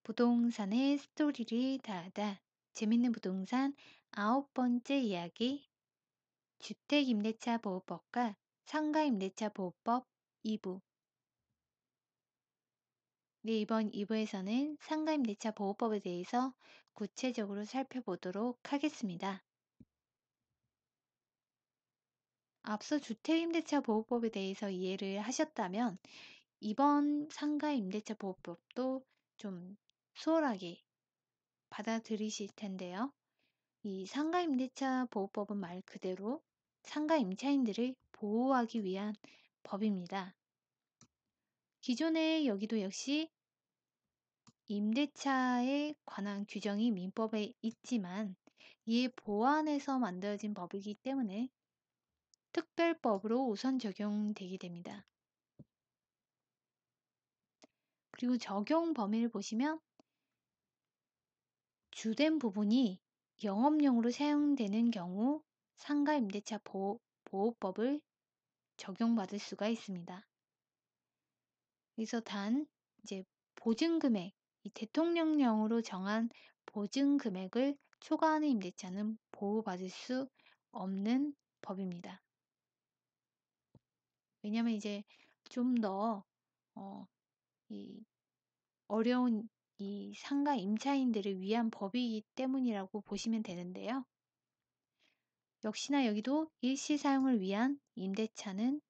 부동산의 스토리를 다하다. 재밌는 부동산 9번째 이야기. 주택임대차 보호법과 상가임대차 보호법 2부. 네, 이번 2부에서는 상가임대차 보호법에 대해서 구체적으로 살펴보도록 하겠습니다. 앞서 주택임대차 보호법에 대해서 이해를 하셨다면 이번 상가임대차 보호법도 좀 수월하게 받아들이실 텐데요. 이 상가임대차 보호법은 말 그대로 상가 임차인들을 보호하기 위한 법입니다. 기존의 여기도 역시 임대차에 관한 규정이 민법에 있지만 이에 보완해서 만들어진 법이기 때문에 특별법으로 우선 적용되게 됩니다. 그리고 적용 범위를 보시면 주된 부분이 영업용으로 사용되는 경우 상가임대차 보호법을 적용받을 수가 있습니다. 그래서 단 이제 보증금액, 이 대통령령으로 정한 보증금액을 초과하는 임대차는 보호받을 수 없는 법입니다. 왜냐하면 이제 좀 더 이 어려운 이 상가 임차인들을 위한 법이기 때문이라고 보시면 되는데요. 역시나 여기도 일시 사용을 위한 임대차는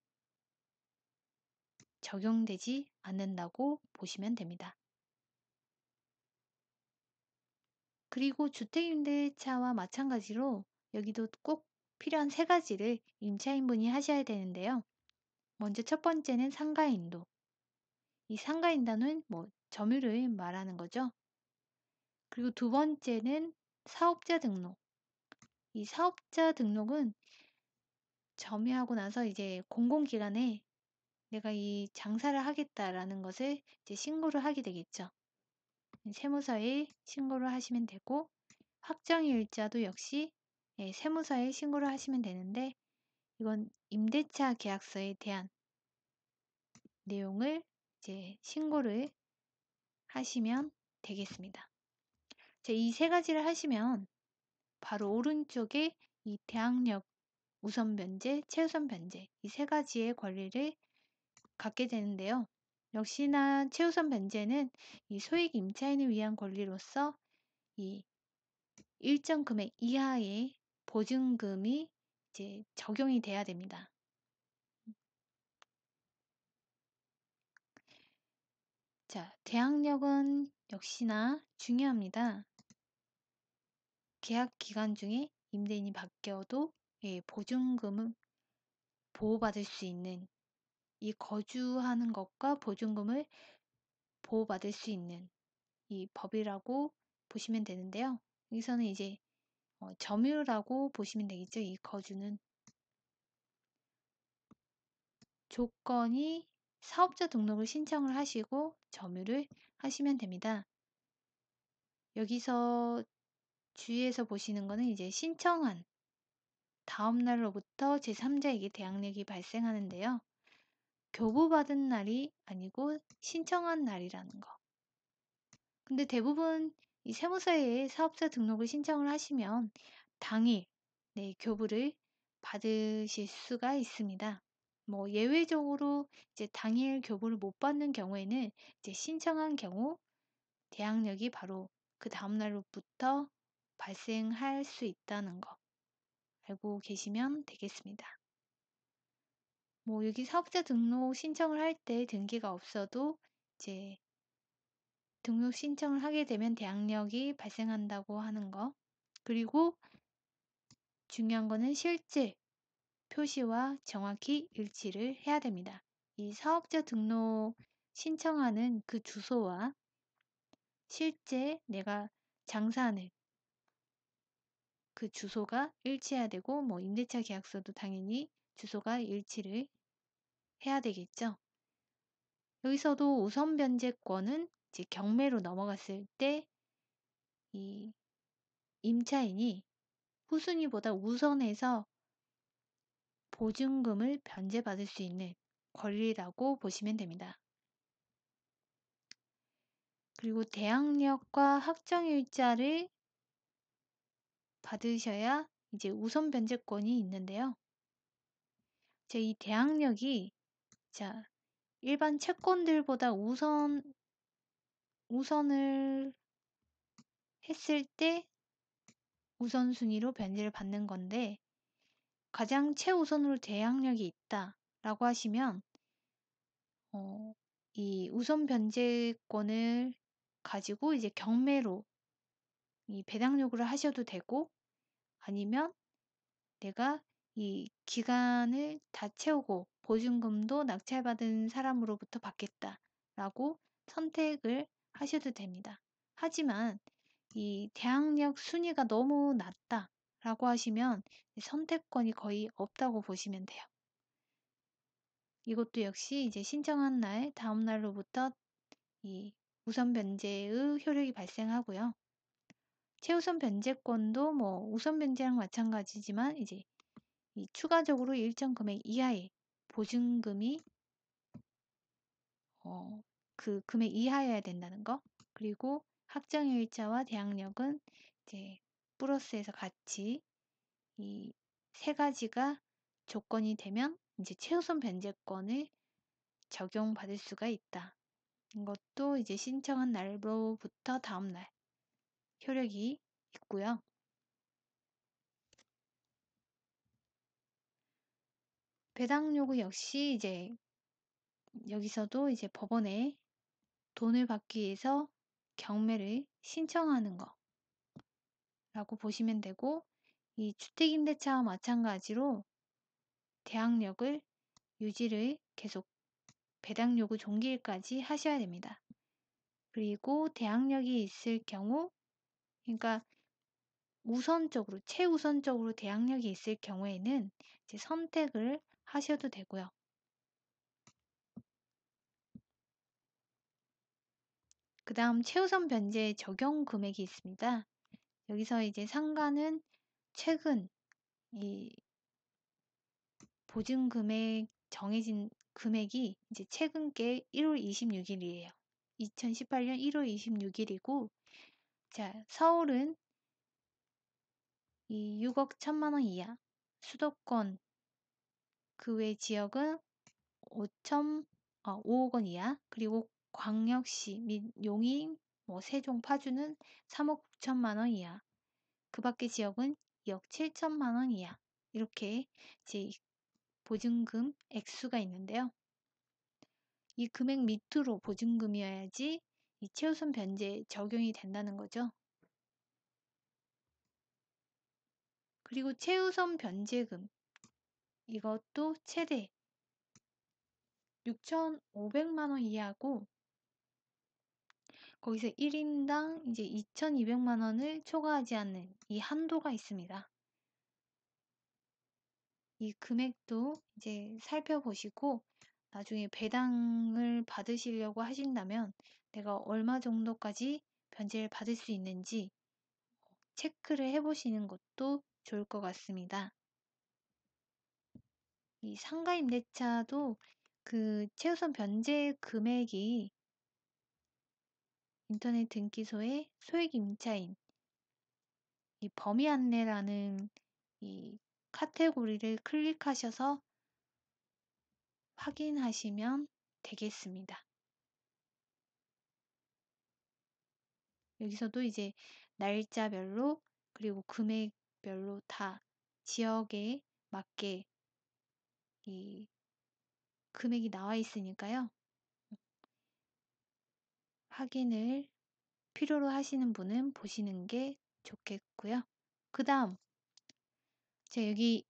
적용되지 않는다고 보시면 됩니다. 그리고 주택임대차와 마찬가지로 여기도 꼭 필요한 세 가지를 임차인분이 하셔야 되는데요. 먼저 첫 번째는 상가인도. 이 상가인단은 뭐 점유를 말하는 거죠. 그리고 두 번째는 사업자 등록. 이 사업자 등록은 점유하고 나서 이제 공공기관에 내가 이 장사를 하겠다라는 것을 이제 신고를 하게 되겠죠. 세무서에 신고를 하시면 되고 확정일자도 역시 세무서에 신고를 하시면 되는데 이건 임대차 계약서에 대한 내용을 이제 신고를 하시면 되겠습니다. 이 세 가지를 하시면 바로 오른쪽에 이 대항력 우선 변제, 최우선 변제 이 세 가지의 권리를 갖게 되는데요. 역시나 최우선 변제는 이 소액 임차인을 위한 권리로서 이 일정 금액 이하의 보증금이 이제 적용이 돼야 됩니다. 자, 대항력은 역시나 중요합니다. 계약 기간 중에 임대인이 바뀌어도 보증금을 보호받을 수 있는 이 거주하는 것과 보증금을 보호받을 수 있는 이 법이라고 보시면 되는데요. 여기서는 이제 점유라고 보시면 되겠죠. 이 거주는 조건이 사업자 등록을 신청을 하시고 점유를 하시면 됩니다. 여기서 주의해서 보시는 거는 이제 신청한 다음 날로부터 제3자에게 대항력이 발생하는데요. 교부받은 날이 아니고 신청한 날이라는 거. 근데 대부분 이 세무서에 사업자 등록을 신청을 하시면 당일 교부를 받으실 수가 있습니다. 뭐 예외적으로 이제 당일 교부를 못 받는 경우에는 이제 신청한 경우 대항력이 바로 그 다음 날로부터 발생할 수 있다는 거 알고 계시면 되겠습니다. 뭐 여기 사업자 등록 신청을 할 때 등기가 없어도 이제 등록 신청을 하게 되면 대항력이 발생한다고 하는 거. 그리고 중요한 거는 실제 표시와 정확히 일치를 해야 됩니다. 이 사업자 등록 신청하는 그 주소와 실제 내가 장사하는 그 주소가 일치해야 되고 뭐 임대차 계약서도 당연히 주소가 일치를 해야 되겠죠. 여기서도 우선 변제권은 이제 경매로 넘어갔을 때 이 임차인이 후순위보다 우선해서 보증금을 변제받을 수 있는 권리라고 보시면 됩니다. 그리고 대항력과 확정일자를 받으셔야 이제 우선 변제권이 있는데요. 이 대항력이 일반 채권들보다 우선을 했을 때 우선순위로 변제를 받는 건데, 가장 최우선으로 대항력이 있다라고 하시면 이 우선 변제권을 가지고 이제 경매로 이 배당 요구를 하셔도 되고, 아니면 내가 이 기간을 다 채우고 보증금도 낙찰받은 사람으로부터 받겠다라고 선택을 하셔도 됩니다. 하지만 이 대항력 순위가 너무 낮다라고 하시면 선택권이 거의 없다고 보시면 돼요. 이것도 역시 이제 신청한 날 다음 날로부터 이 우선 변제의 효력이 발생하고요. 최우선 변제권도 뭐 우선 변제랑 마찬가지지만 이제 이 추가적으로 일정 금액 이하의 보증금이 그 금액 이하여야 된다는 거. 그리고 확정일자와 대항력은 이제 플러스해서 같이 이 세 가지가 조건이 되면 이제 최우선 변제권을 적용받을 수가 있다. 이것도 이제 신청한 날로부터 다음 날 효력이 있고요. 배당 요구 역시 이제 여기서도 이제 법원에 돈을 받기 위해서 경매를 신청하는 거라고 보시면 되고, 이 주택임대차와 마찬가지로 대항력을 유지를 계속 배당 요구 종기일까지 하셔야 됩니다. 그리고 대항력이 있을 경우, 그러니까 최우선적으로 대항력이 있을 경우에는 이제 선택을 하셔도 되고요. 그 다음 최우선 변제 적용 금액이 있습니다. 여기서 이제 상가는 최근 이 보증 금액 정해진 금액이 이제 최근 게 1월 26일이에요. 2018년 1월 26일이고, 서울은 이 6억 1천만 원 이하, 수도권 그 외 지역은 5억 원 이하, 그리고 광역시 및 용인, 세종, 파주는 3억 9천만 원 이하, 그 밖의 지역은 2억 7천만 원 이하, 이렇게 이제 보증금 액수가 있는데요. 이 금액 밑으로 보증금이어야지 이 최우선 변제 적용이 된다는 거죠. 그리고 최우선 변제금, 이것도 최대 6,500만 원 이하고, 거기서 1인당 이제 2,200만 원을 초과하지 않는 이 한도가 있습니다. 이 금액도 이제 살펴보시고 나중에 배당을 받으시려고 하신다면 내가 얼마 정도까지 변제를 받을 수 있는지 체크를 해보시는 것도 좋을 것 같습니다. 이 상가임대차도 그 최우선 변제 금액이 인터넷 등기소의 소액임차인 이 범위 안내라는 이 카테고리를 클릭하셔서 확인하시면 되겠습니다. 여기서도 이제 날짜별로 그리고 금액별로 다 지역에 맞게 이 금액이 나와 있으니까요. 확인을 필요로 하시는 분은 보시는 게 좋겠고요. 그 다음 여기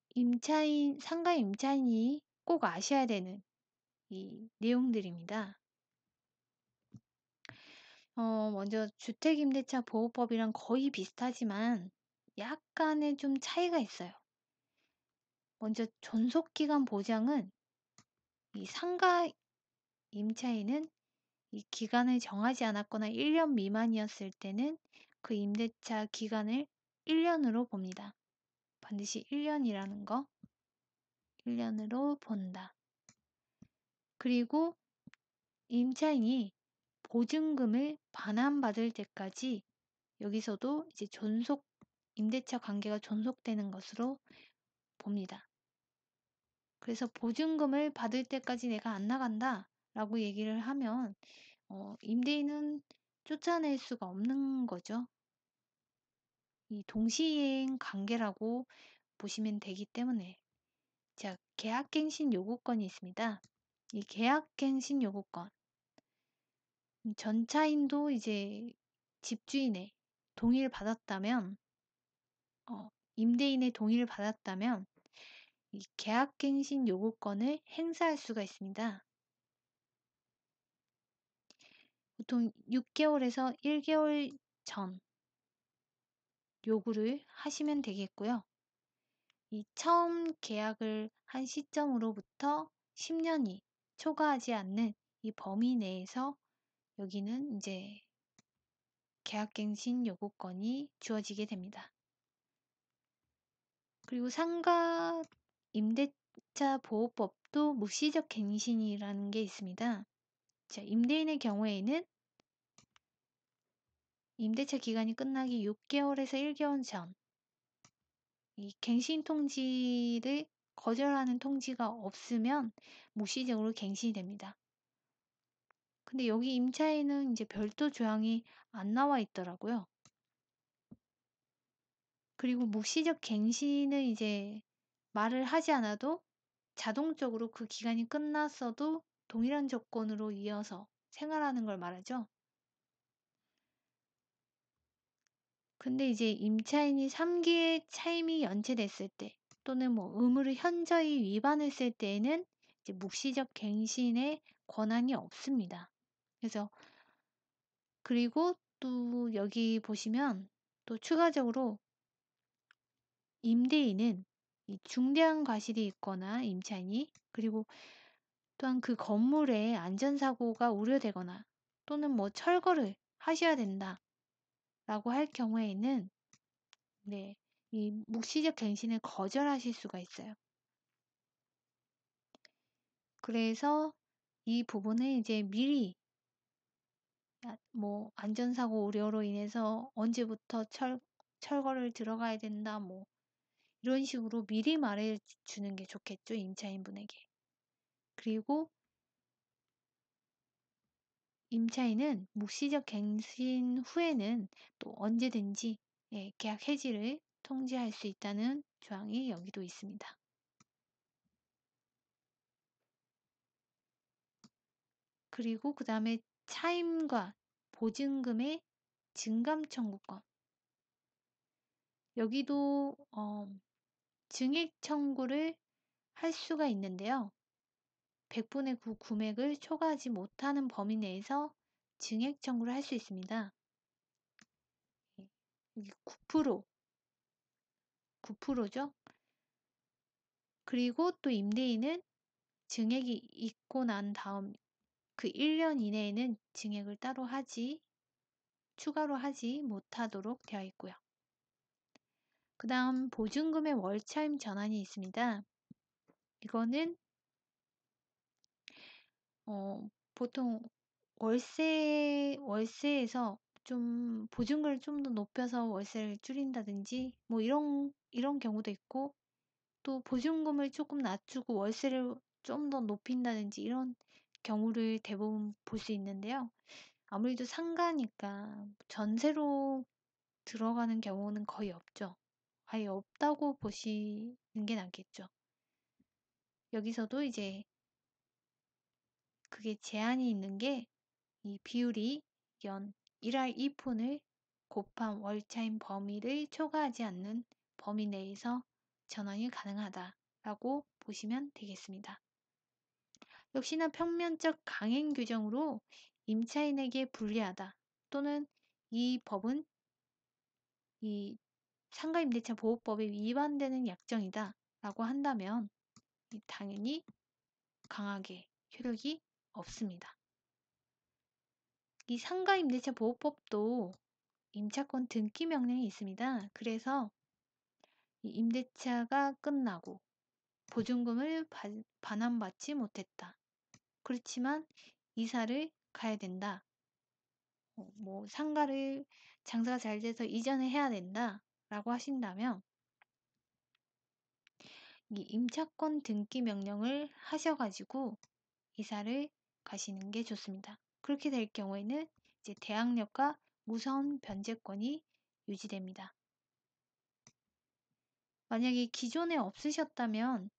상가 임차인이 꼭 아셔야 되는 이 내용들입니다. 먼저 주택임대차 보호법이랑 거의 비슷하지만 약간의 좀 차이가 있어요. 먼저 존속기간 보장은 이 상가 임차인은 이 기간을 정하지 않았거나 1년 미만이었을 때는 그 임대차 기간을 1년으로 봅니다. 반드시 1년이라는 거 1년으로 본다. 그리고 임차인이 보증금을 반환받을 때까지 여기서도 이제 임대차 관계가 존속되는 것으로 봅니다. 그래서 보증금을 받을 때까지 내가 안 나간다 라고 얘기를 하면 임대인은 쫓아낼 수가 없는 거죠. 이 동시이행 관계라고 보시면 되기 때문에. 자, 계약갱신 요구권이 있습니다. 이 계약갱신 요구권. 전차인도 이제 집주인의 동의를 받았다면, 임대인의 동의를 받았다면 이 계약갱신 요구권을 행사할 수가 있습니다. 보통 6개월에서 1개월 전 요구를 하시면 되겠고요. 이 처음 계약을 한 시점으로부터 10년이 초과하지 않는 이 범위 내에서 여기는 이제 계약갱신 요구권이 주어지게 됩니다. 그리고 상가 임대차 보호법도 묵시적 갱신이라는 게 있습니다. 자, 임대인의 경우에는 임대차 기간이 끝나기 6개월에서 1개월 전 이 갱신 통지를 거절하는 통지가 없으면 묵시적으로 갱신이 됩니다. 근데 여기 임차에는 이제 별도 조항이 안 나와 있더라고요. 그리고 묵시적 갱신을 이제 말을 하지 않아도 자동적으로 그 기간이 끝났어도 동일한 조건으로 이어서 생활하는 걸 말하죠. 근데 이제 임차인이 3기의 차임이 연체됐을 때 또는 뭐 의무를 현저히 위반했을 때에는 이제 묵시적 갱신의 권한이 없습니다. 그래서 그리고 또 여기 보시면 또 추가적으로 임대인은 이 중대한 과실이 있거나 임차인이 그리고 또한 그 건물에 안전사고가 우려되거나 또는 뭐 철거를 하셔야 된다 라고 할 경우에는 네, 이 묵시적 갱신을 거절하실 수가 있어요. 그래서 이 부분을 이제 미리 뭐 안전사고 우려로 인해서 언제부터 철거를 들어가야 된다 뭐 이런 식으로 미리 말해 주는 게 좋겠죠, 임차인분에게. 그리고 임차인은 묵시적 갱신 후에는 또 언제든지 계약 해지를 통지할 수 있다는 조항이 여기도 있습니다. 그리고 그 다음에 차임과 보증금의 증감 청구권. 여기도 증액 청구를 할 수가 있는데요. 100분의 9 금액을 초과하지 못하는 범위 내에서 증액 청구를 할 수 있습니다. 여기 9%죠. 그리고 또 임대인은 증액이 있고 난 다음 그 1년 이내에는 증액을 따로 추가로 하지 못하도록 되어 있고요. 그 다음 보증금의 월차임 전환이 있습니다. 이거는 보통 월세에서 좀 보증금을 좀 더 높여서 월세를 줄인다든지 뭐 이런 경우도 있고 또 보증금을 조금 낮추고 월세를 좀 더 높인다든지 이런 경우를 대부분 볼 수 있는데요. 아무래도 상가니까 전세로 들어가는 경우는 거의 없죠. 아예 없다고 보시는 게 낫겠죠. 여기서도 이제 그게 제한이 있는 게 이 비율이 연 1할 2푼을 곱한 월차임 범위를 초과하지 않는 범위 내에서 전환이 가능하다라고 보시면 되겠습니다. 역시나 평면적 강행 규정으로 임차인에게 불리하다 또는 이 법은 이 상가임대차 보호법에 위반되는 약정이다 라고 한다면 당연히 강하게 효력이 없습니다. 이 상가임대차 보호법도 임차권 등기 명령이 있습니다. 그래서 이 임대차가 끝나고 보증금을 반환받지 못했다. 그렇지만 이사를 가야 된다. 뭐 상가를 장사가 잘 돼서 이전을 해야 된다라고 하신다면 이 임차권 등기 명령을 하셔가지고 이사를 가시는 게 좋습니다. 그렇게 될 경우에는 이제 대항력과 우선 변제권이 유지됩니다. 만약에 기존에 없으셨다면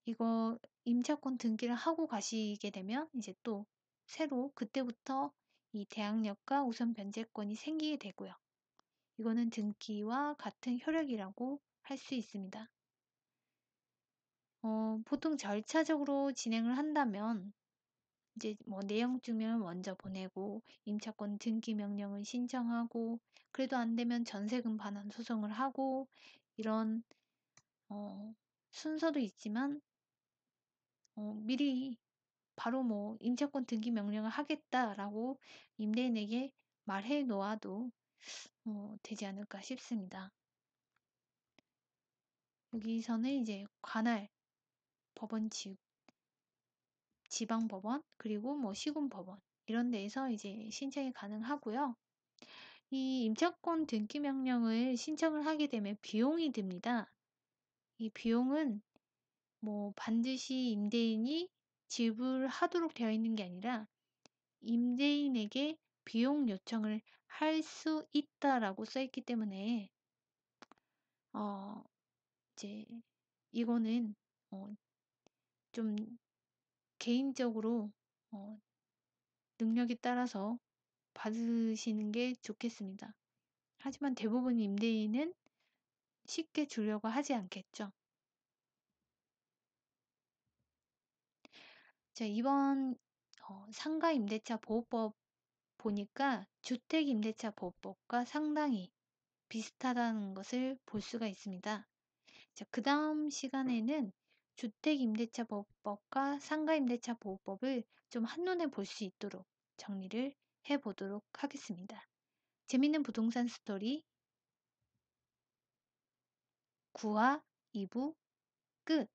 이거 임차권 등기를 하고 가시게 되면 이제 또 새로 그때부터 이 대항력과 우선 변제권이 생기게 되고요. 이거는 등기와 같은 효력이라고 할 수 있습니다. 보통 절차적으로 진행을 한다면 이제 뭐 내용 증명을 먼저 보내고 임차권 등기 명령을 신청하고 그래도 안 되면 전세금 반환 소송을 하고 이런 순서도 있지만 미리 바로 뭐 임차권 등기 명령을 하겠다라고 임대인에게 말해 놓아도 되지 않을까 싶습니다. 여기서는 이제 관할 법원 지방법원 그리고 뭐 시군법원 이런 데에서 이제 신청이 가능하고요. 이 임차권 등기 명령을 신청을 하게 되면 비용이 듭니다. 이 비용은 뭐 반드시 임대인이 지불하도록 되어 있는 게 아니라 임대인에게 비용 요청을 할 수 있다라고 써 있기 때문에 어 이제 이거는 좀 개인적으로 어 능력에 따라서 받으시는 게 좋겠습니다. 하지만 대부분 임대인은 쉽게 주려고 하지 않겠죠. 자, 이번 상가임대차 보호법 보니까 주택임대차 보호법과 상당히 비슷하다는 것을 볼 수가 있습니다. 자, 그 다음 시간에는 주택임대차 보호법과 상가임대차 보호법을 좀 한눈에 볼 수 있도록 정리를 해보도록 하겠습니다. 재밌는 부동산 스토리 9화 2부 끝!